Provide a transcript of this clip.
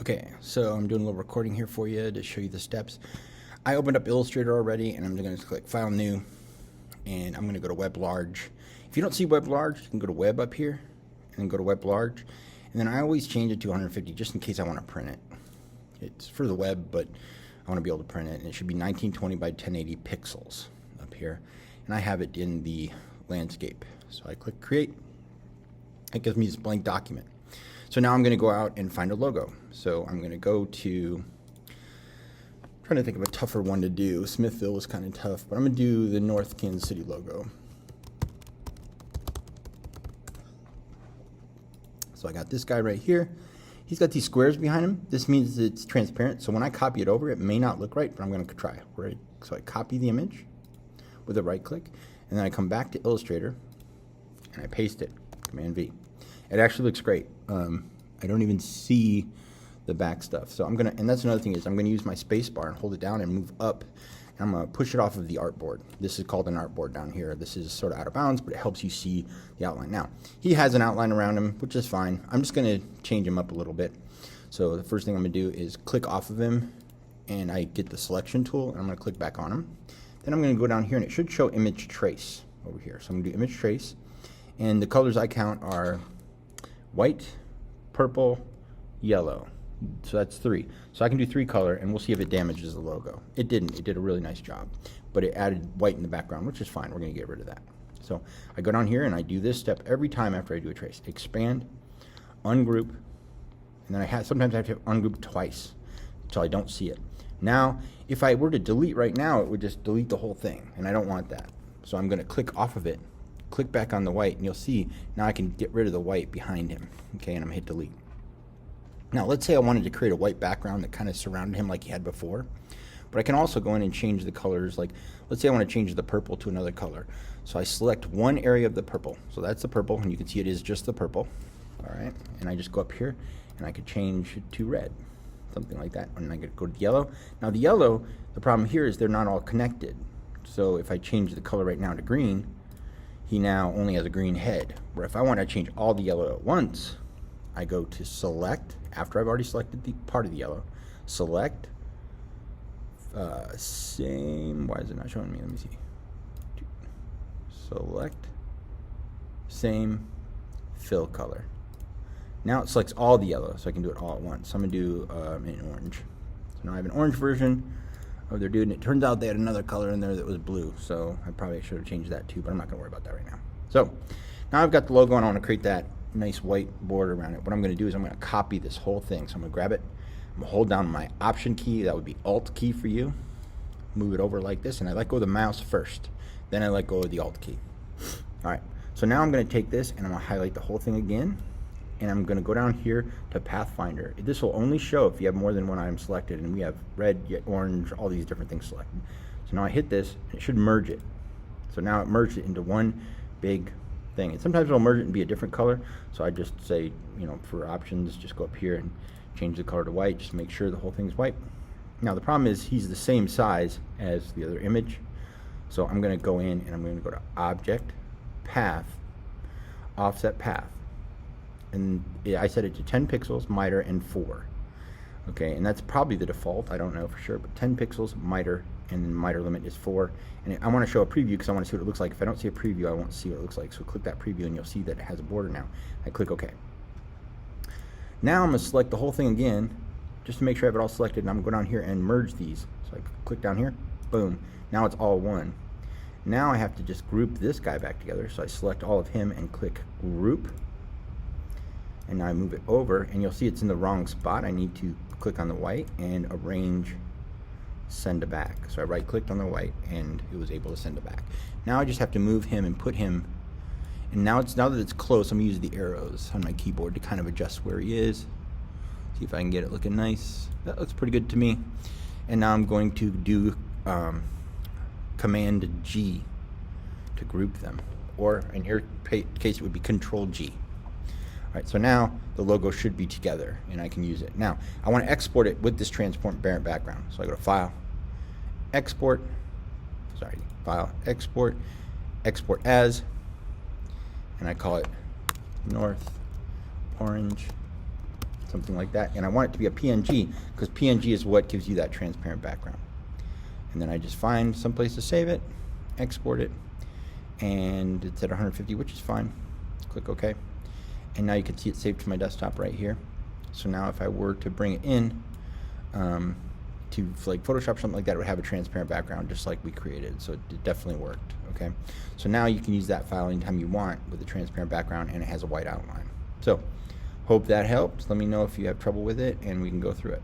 Okay, so I'm doing a little recording here for you to show you the steps. I opened up Illustrator already, and I'm going to click File New, and I'm going to go to Web Large. If you don't see Web Large, you can go to Web up here, and then go to Web Large. And then I always change it to 150 just in case I want to print it. It's for the web, but I want to be able to print it, and it should be 1920 by 1080 pixels up here. And I have it in the landscape. So I click Create. It gives me this blank document. So now I'm going to go out and find a logo. So I'm going to go to, trying to think of a tougher one to do. Smithville was kind of tough, but I'm going to do the North Kansas City logo. So I got this guy right here. He's got these squares behind him. This means it's transparent. So when I copy it over, it may not look right, but I'm going to try. Right? So I copy the image with a right click, and then I come back to Illustrator, and I paste it, Command V. It actually looks great. I don't even see the back stuff. So I'm gonna, and that's another thing is I'm gonna use my space bar and hold it down and move up. And I'm gonna push it off of the artboard. This is called an artboard down here. This is sort of out of bounds, but it helps you see the outline. Now, he has an outline around him, which is fine. I'm just gonna change him up a little bit. So the first thing I'm gonna do is click off of him, and I get the selection tool, and I'm gonna click back on him. Then I'm gonna go down here, and it should show image trace over here. So I'm gonna do image trace, and the colors I count are white, purple, yellow. So that's 3. So I can do 3 color, and we'll see if it damages the logo. It didn't. It did a really nice job. But it added white in the background, which is fine. We're going to get rid of that. So I go down here, and I do this step every time after I do a trace. Expand, ungroup, and then sometimes I have to ungroup twice until I don't see it. Now, if I were to delete right now, it would just delete the whole thing, and I don't want that. So I'm going to click off of it, click back on the white, and you'll see now I can get rid of the white behind him. Okay, and I'm going to hit delete. Now, let's say I wanted to create a white background that kind of surrounded him like he had before, but I can also go in and change the colors. Like, let's say I want to change the purple to another color. So I select one area of the purple. So that's the purple, and you can see it is just the purple. All right, and I just go up here, and I could change it to red, something like that. And I could go to yellow. Now, the yellow, the problem here is they're not all connected. So if I change the color right now to green, he now only has a green head. Where if I want to change all the yellow at once, I go to select, after I've already selected the part of the yellow, select, same, why is it not showing me? Let me see. Select, same, fill color. Now it selects all the yellow, so I can do it all at once. So I'm going to do an orange. So now I have an orange version of their dude, and it turns out they had another color in there that was blue, so I probably should have changed that too, but I'm not going to worry about that right now. So now I've got the logo, and I want to create that nice white border around it. What I'm going to do is I'm going to copy this whole thing. So I'm going to grab it, I'm going to hold down my Option key, that would be Alt key for you, move it over like this, and I let go of the mouse first, then I let go of the Alt key. Alright, so now I'm going to take this and I'm going to highlight the whole thing again, and I'm going to go down here to Pathfinder. This will only show if you have more than one item selected, and we have red, orange, all these different things selected. So now I hit this, and it should merge it. So now it merged it into one big thing. And sometimes it'll merge it and be a different color. So I just say, you know, for options, just go up here and change the color to white, just make sure the whole thing's white. Now the problem is he's the same size as the other image. So I'm going to go in and I'm going to go to Object, Path, Offset Path. And I set it to 10 pixels, miter, and 4. Okay, and that's probably the default. I don't know for sure, but 10 pixels, miter, and then miter limit is 4. And I want to show a preview because I want to see what it looks like. If I don't see a preview, I won't see what it looks like. So click that preview, and you'll see that it has a border now. I click OK. Now I'm going to select the whole thing again, just to make sure I have it all selected. And I'm going to go down here and merge these. So I click down here, boom. Now it's all one. Now I have to just group this guy back together. So I select all of him and click Group. And now I move it over, and you'll see it's in the wrong spot. I need to click on the white and arrange send to back. So I right clicked on the white, and it was able to send it back. Now I just have to move him and put him, and now that it's close, I'm going to use the arrows on my keyboard to kind of adjust where he is. See if I can get it looking nice. That looks pretty good to me. And now I'm going to do Command G to group them, or in your case it would be Control G. Alright, so now the logo should be together, and I can use it. Now, I want to export it with this transparent background. So I go to File, Export, Export, Export As, and I call it North Orange something like that. And I want it to be a PNG because PNG is what gives you that transparent background. And then I just find some place to save it, export it, and it's at 150, which is fine. Click OK. And now you can see it saved to my desktop right here. So now if I were to bring it in to like Photoshop, something like that, it would have a transparent background just like we created. So it definitely worked. Okay. So now you can use that file anytime you want with a transparent background, and it has a white outline. So hope that helped. Let me know if you have trouble with it, and we can go through it.